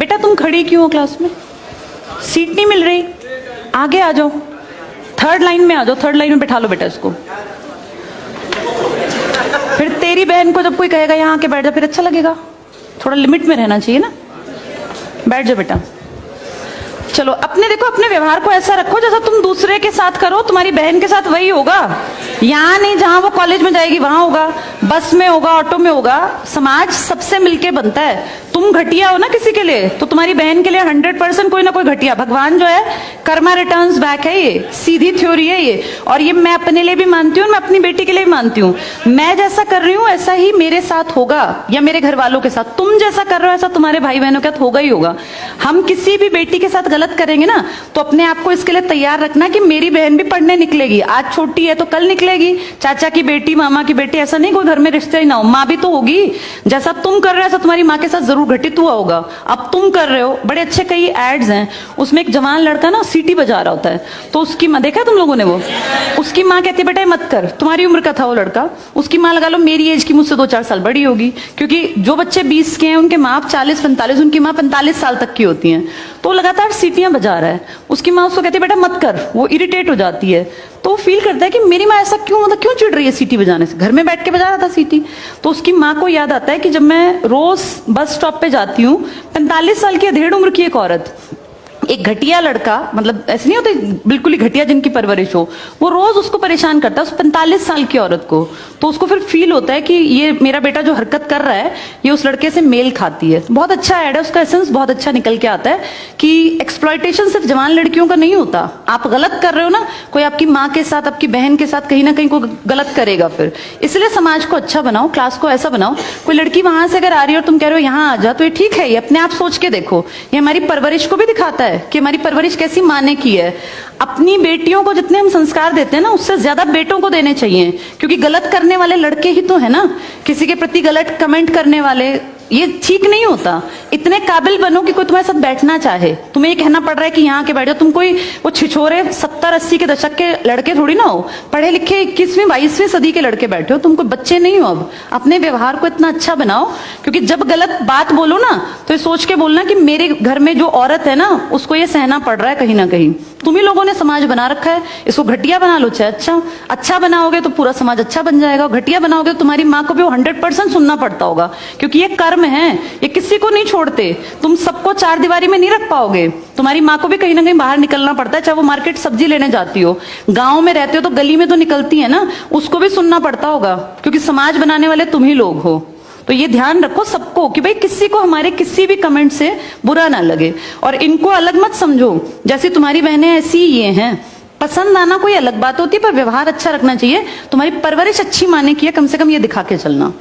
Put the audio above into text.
बेटा तुम खड़ी क्यों हो क्लास में? सीट नहीं मिल रही? आगे आ जाओ, थर्ड लाइन में आ जाओ, थर्ड लाइन में बैठा लो बेटा इसको। फिर तेरी बहन को जब कोई कहेगा यहाँ आके बैठ जा, फिर अच्छा लगेगा? थोड़ा लिमिट में रहना चाहिए ना। बैठ जाओ बेटा। चलो अपने देखो, अपने व्यवहार को ऐसा रखो जैसा तुम दूसरे के साथ करो, तुम्हारी बहन के साथ वही होगा। यहाँ नहीं, जहां वो कॉलेज में जाएगी वहां होगा, बस में होगा, ऑटो में होगा। समाज सबसे मिलके बनता है। तुम घटिया हो ना किसी के लिए, तो तुम्हारी बहन के लिए 100% कोई ना कोई घटिया। भगवान जो है कर्मा रिटर्न्स बैक है, ये सीधी थ्योरी है ये। और ये मैं अपने लिए भी मानती हूँ, मैं अपनी बेटी के लिए भी मानती हूँ। मैं जैसा कर रही हूँ ऐसा ही मेरे साथ होगा, या मेरे घर वालों के साथ। तुम जैसा कर रहे हो ऐसा तुम्हारे भाई बहनों के साथ होगा ही होगा। हम किसी भी बेटी के साथ गलत करेंगे ना, तो अपने आप को इसके लिए तैयार रखना कि मेरी बहन भी पढ़ने निकलेगी। आज छोटी है तो कल निकलेगी। चाचा की बेटी, मामा की बेटी, ऐसा नहीं कोई घर में रिश्ते ही ना हो। माँ भी तो होगी। जैसा तुम कर रहे हो ऐसा तुम्हारी माँ के साथ जरूर घटित हुआ होगा। अब तुम कर रहे हो। बड़े अच्छे कई एड्स हैं, उसमें एक जवान लड़का ना सीटी बजा रहा होता है, तो उसकी माँ, देखा तुम लोगों ने वो, उसकी माँ कहती है बेटा मत कर। तुम्हारी उम्र का था वो लड़का, उसकी माँ लगा लो मेरी एज की मुझसे 2-4 साल बड़ी होगी, क्योंकि जो बच्चे 20 के हैं उनके माँ 40-45, उनकी माँ 45 साल तक की होती हैं। तो लगातार सीटियां बजा रहा है। उसकी माँ उसको कहती है बेटा मत कर, वो इरिटेट हो जाती है। तो फील करता है कि मेरी माँ ऐसा क्यों, मतलब क्यों चिढ़ रही है सीटी बजाने से, घर में बैठ के बजा रहा था सीटी। तो उसकी माँ को याद आता है कि जब मैं रोज बस स्टॉप पे जाती हूँ, 45 साल की अधेड़ उम्र की एक औरत, एक घटिया लड़का, मतलब ऐसे नहीं होते बिल्कुल ही घटिया जिनकी परवरिश हो, वो रोज उसको परेशान करता है, उस 45 साल की औरत को। तो उसको फिर फील होता है कि ये मेरा बेटा जो हरकत कर रहा है ये उस लड़के से मेल खाती है। बहुत अच्छा ऐड है, उसका एसेंस बहुत अच्छा निकल के आता है कि एक्सप्लॉयटेशन सिर्फ जवान लड़कियों का नहीं होता। आप गलत कर रहे हो ना, कोई आपकी माँ के साथ, आपकी बहन के साथ कहीं ना कहीं कोई गलत करेगा फिर। इसलिए समाज को अच्छा बनाओ, क्लास को ऐसा बनाओ, कोई लड़की वहां से अगर आ रही है और तुम कह रहे हो यहाँ आ जा, तो ये ठीक है। ये अपने आप सोच के देखो, ये हमारी परवरिश को भी दिखाता है कि हमारी परवरिश कैसी माँ ने की है। अपनी बेटियों को जितने हम संस्कार देते हैं ना, उससे ज्यादा बेटों को देने चाहिए, क्योंकि गलत करने वाले लड़के ही तो है ना, किसी के प्रति गलत कमेंट करने वाले। ये ठीक नहीं होता। इतने काबिल बनो कि कोई तुम्हारे साथ बैठना चाहे। तुम्हें ये कहना पड़ रहा है कि यहाँ के बैठो, तुम कोई वो छिछोरे 70-80 के दशक के लड़के थोड़ी ना हो, पढ़े लिखे 21वीं-22वीं सदी के लड़के बैठे हो। तुम कोई बच्चे नहीं हो। अब अपने व्यवहार को इतना अच्छा बनाओ, क्योंकि जब गलत बात बोलो ना तो ये सोच के बोलना कि मेरे घर में जो औरत है ना उसको ये सहना पड़ रहा है कहीं ना कहीं। तुम ही लोगों ने समाज बना रखा है, इसको घटिया बना लो चाहे अच्छा बनाओगे तो पूरा समाज अच्छा बन जाएगा। घटिया बनाओगे तो तुम्हारी माँ को भी वो 100% सुनना पड़ता होगा, क्योंकि ये कर्म है, ये किसी को नहीं छोड़ते। तुम सबको चार दीवारी में नहीं रख पाओगे। तुम्हारी माँ को भी कहीं ना कहीं बाहर निकलना पड़ता है, चाहे वो मार्केट सब्जी लेने जाती हो, गाँव में रहते हो तो गली में तो निकलती है ना, उसको भी सुनना पड़ता होगा, क्योंकि समाज बनाने वाले तुम ही लोग हो। तो ये ध्यान रखो सबको कि भाई किसी को हमारे किसी भी कमेंट से बुरा ना लगे, और इनको अलग मत समझो। जैसी तुम्हारी बहनें ऐसी ये हैं। पसंद आना कोई अलग बात होती है, पर व्यवहार अच्छा रखना चाहिए। तुम्हारी परवरिश अच्छी माने की है, कम से कम ये दिखा के चलना।